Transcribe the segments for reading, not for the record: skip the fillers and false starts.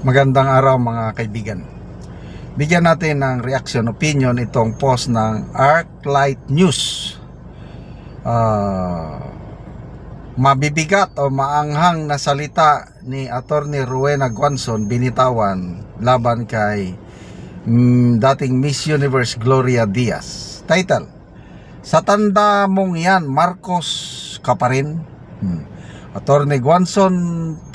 Magandang araw mga kaibigan. Bigyan natin ng reaction, opinion itong post ng ArcLight News. Mabibigat o maanghang na salita ni Attorney Rowena Guanzon binitawan laban kay dating Miss Universe Gloria Diaz. Title: Sa tanda mong yan, Marcos ka pa rin. Attorney Guanzon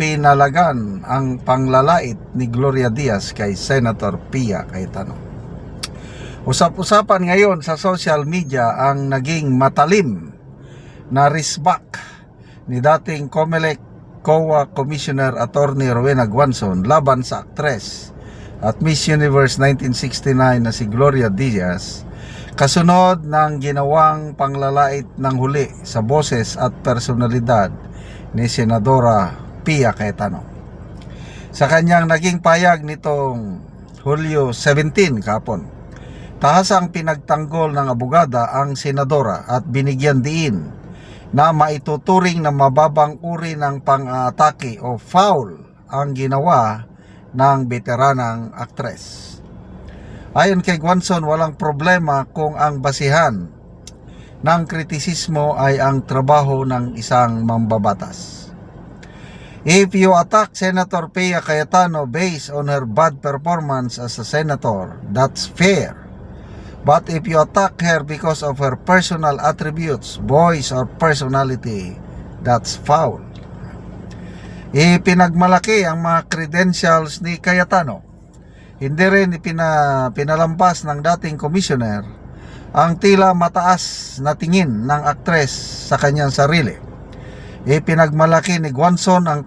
pinalagan ang panglalait ni Gloria Diaz kay Senator Pia Cayetano. Usap-usapan ngayon sa social media ang naging matalim na risbak ni dating COMELEC COA Commissioner Attorney Rowena Guanzon laban sa aktres at Miss Universe 1969 na si Gloria Diaz kasunod ng ginawang panglalait ng huli sa boses at personalidad ni Senadora Pia Cayetano. Sa kanyang naging payag nitong Hulyo 17 kahapon, tahasang pinagtanggol ng abogada ang senadora at binigyan diin na maituturing na mababang uri ng pang-aatake o foul ang ginawa ng veteranang aktres. Ayon kay Guanzon, walang problema kung ang basihan ng kritisismo ay ang trabaho ng isang mambabatas. If you attack Senator Pia Cayetano based on her bad performance as a senator, that's fair. But if you attack her because of her personal attributes, voice, or personality, that's foul. Ipinagmalaki ang mga credentials ni Cayetano. Hindi rin pinalampas ng dating commissioner ang tila mataas na tingin ng aktres sa kanyang sarili. Ipinagmalaki ni Guanzon ang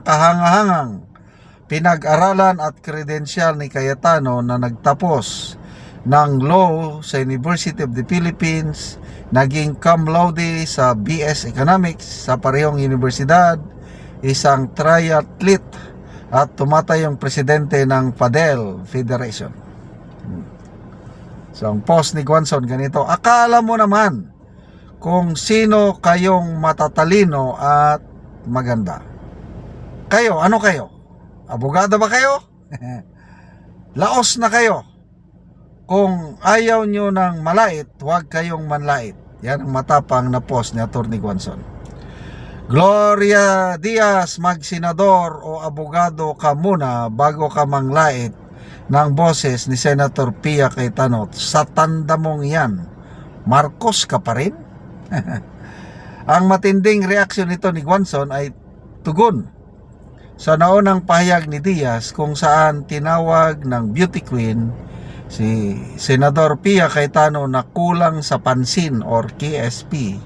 kahangahangang pinag-aralan at kredensyal ni Cayetano na nagtapos ng law sa University of the Philippines, naging cum laude sa BS Economics sa parehong universidad, isang triathlete at tumatayong presidente ng PADEL Federation. So ang post ni Guanzon ganito: akala mo naman kung sino kayong matatalino at maganda. Kayo, ano kayo? Abogado ba kayo? Laos na kayo. Kung ayaw nyo ng malait, huwag kayong manlait. Yan ang matapang na post ni Atty. Guanzon. Gloria Diaz, magsenador o abogado ka muna bago ka manglait ng boses ni Senator Pia Cayetano. Sa tanda mong yan, Marcos ka pa rin? Ang matinding reaksyon nito ni Guanzon ay tugon sa naunang pahayag ni Diaz kung saan tinawag ng beauty queen si Senador Pia Cayetano na kulang sa pansin or KSP,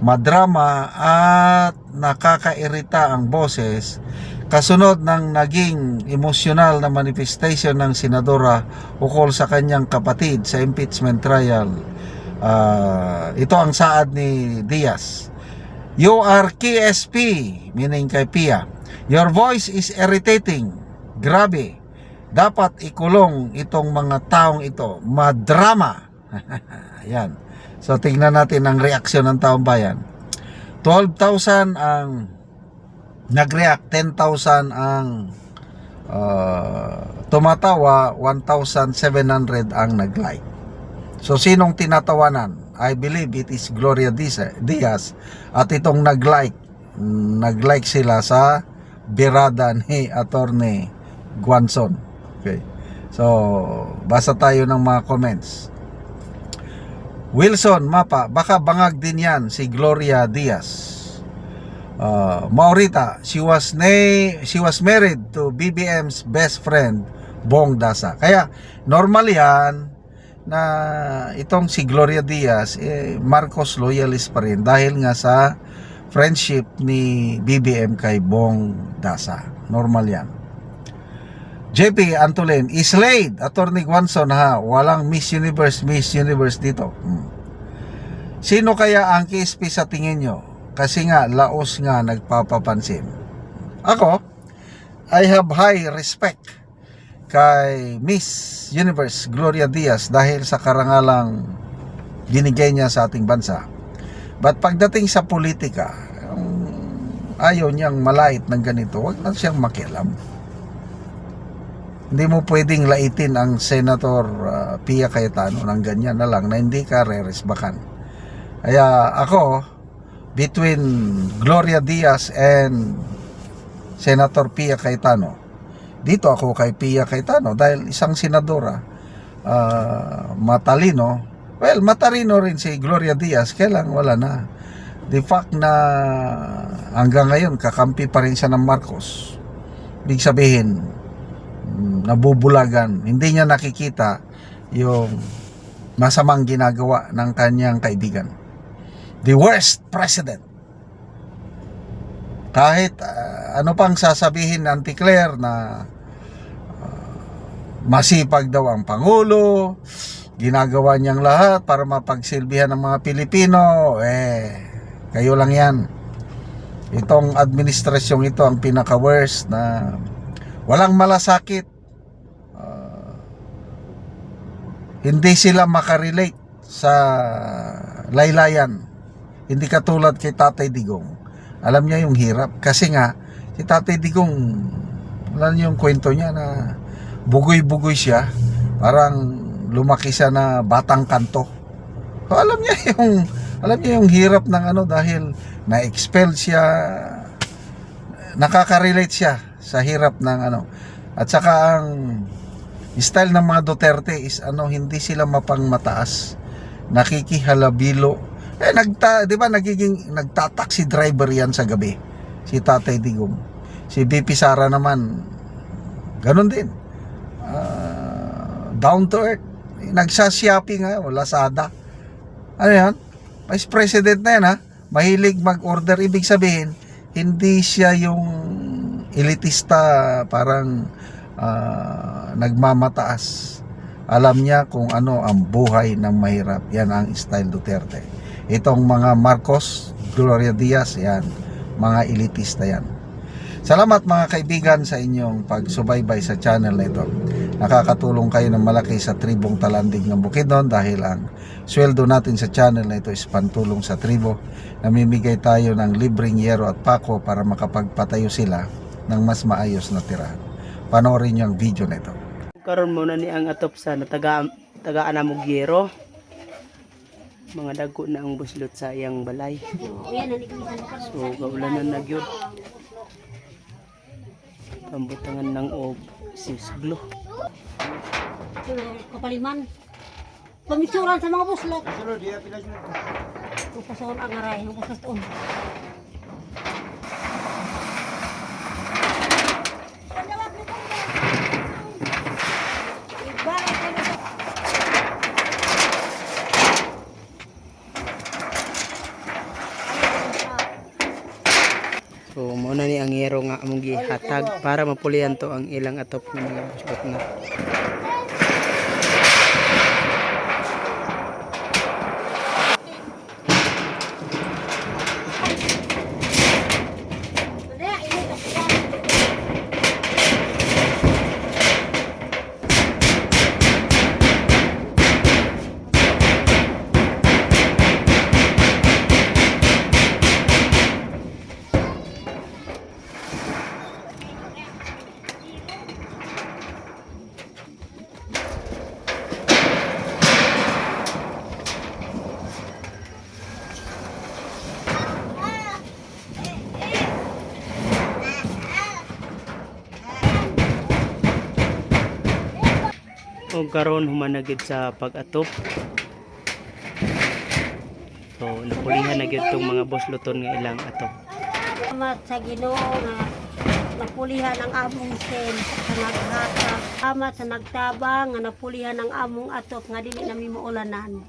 madrama at nakakairita ang boses kasunod ng naging emosyonal na manifestation ng senadora ukol sa kanyang kapatid sa impeachment trial. Ito ang saad ni Diaz: "You are KSP," meaning kay Pia. "Your voice is irritating. Grabe. Dapat ikulong itong mga taong ito. Madrama." Ayan. So tingnan natin ang reaksyon ng taong bayan. 12,000 ang nag-react, 10,000 ang tumatawa, 1,700 ang nag-like. So sinong tinatawanan? I believe it is Gloria Diaz at itong nag-like sila sa birada ni Atty. Guanzon. Okay. So basa tayo ng mga comments. Wilson Mapa, baka bangag din yan si Gloria Diaz. Maurita, she was married to BBM's best friend Bong Dasa. Kaya normal yan na itong si Gloria Diaz Marcos loyalist pa rin dahil nga sa friendship ni BBM kay Bong Dasa. Normal yan. JP Antolin, Islade, Atty. Guanzon ha, walang Miss Universe dito. Sino kaya ang KSP sa tingin nyo? Kasi nga, laos nga nagpapapansin. Ako, I have high respect kay Miss Universe Gloria Diaz dahil sa karangalang binigay niya sa ating bansa. But pagdating sa politika, ayaw niyang malait ng ganito, wag na siyang makialam. Hindi mo pwedeng laitin ang Senator Pia Cayetano ng ganyan na lang na hindi ka re-resbakan. Kaya ako, between Gloria Diaz and Senator Pia Cayetano, dito ako kay Pia Cayetano dahil isang senadora, matalino. Well, matalino rin si Gloria Diaz, kailang wala na. The fact na hanggang ngayon kakampi pa rin siya ng Marcos, ibig sabihin nabubulagan, hindi niya nakikita yung masamang ginagawa ng kanyang kaibigan, the worst president. Kahit ano pang sasabihin ng Auntie Claire na masipag daw ang Pangulo, ginagawa niyang lahat para mapagsilbihan ng mga Pilipino, kayo lang yan. Itong administrasyong ito ang pinaka-worst na walang malasakit. Hindi sila makarelate sa laylayan. Hindi katulad kay Tatay Digong. Alam niya yung hirap. Kasi nga, si Tatay Digong, alam niyo yung kwento niya na bugoy-bugoy siya. Parang lumaki siya na batang kanto. So, alam niya yung hirap ng dahil na-expel siya, nakaka-relate siya sa hirap ng At saka ang style ng mga Duterte is hindi sila mapangmataas, nakikihalabilo. Di ba nagtataxi driver yan sa gabi, si Tatay Digong. Si BP Sara naman, ganun din. Down to earth. Nagsashopping Lazada. Ano yan? Vice President na yan mahilig mag-order. Ibig sabihin, hindi siya yung elitista, parang nagmamataas. Alam niya kung ano ang buhay ng mahirap. Yan ang style Duterte. Itong mga Marcos, Gloria Diaz, yan, mga elitista yan. Salamat mga kaibigan sa inyong pagsubaybay sa channel na ito. Nakakatulong kayo ng malaki sa tribong Talandig ng Bukidnon dahil ang sweldo natin sa channel na ito is pantulong sa tribo. Namimigay tayo ng libreng yero at pako para makapagpatayo sila ng mas maayos na tirahan. Panoorin niyo ang video na ito. Karon muna ni ang atop sa tagaan na yero. Mga dagko na ang buslot sa iyang balay. So kaulanan na gyud. Pambutangan ng og sisglo. Kapaliman. Pamisuran sa mga buslot. Pasaon ang aray, ang buslot on. So muna ni ang yero nga among gihatag para mapulian to ang ilang atop ng mga buslot na. O karon humanagid sa pag-atop. So napulihan na gyud tong mga bosloton nga ilang atop. Salamat sa Ginoo nga napulihan ang among sen sa naghatag. Salamat sa nagtabang nga napulihan ang among atop nga dili nami maulanan.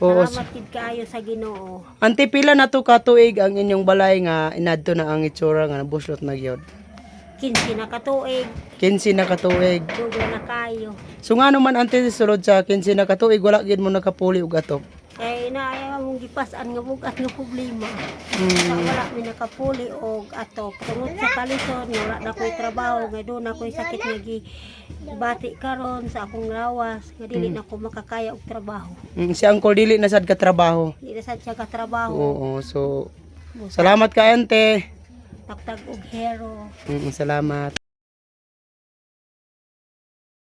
Oo. Salamat kid kaayo sa Ginoo. Ante pila na to ka tuig ang inyong balay nga inadto na ang itsura nga buslot na gyud. 15 na katuig, 15 na ka tuig. dugay na kayo. So nga naman ante sulod sa 15 na ka tuig wala gyud mo nakapuli og atop. Kay naaya mong gipas-an nga bugat nga problema. Wala mi nakapuli og atop. Tungod sa kalisod nga wala na ko'y trabaho, nga doon na ko'y sakit nga bati karon sa akong lawas, nga dili na ko makakaya og trabaho. Si Uncle dili na sad ka trabaho. Di na sad siya ka trabaho. Oo, so salamat ka ante. Tagtag og hero. Salamat.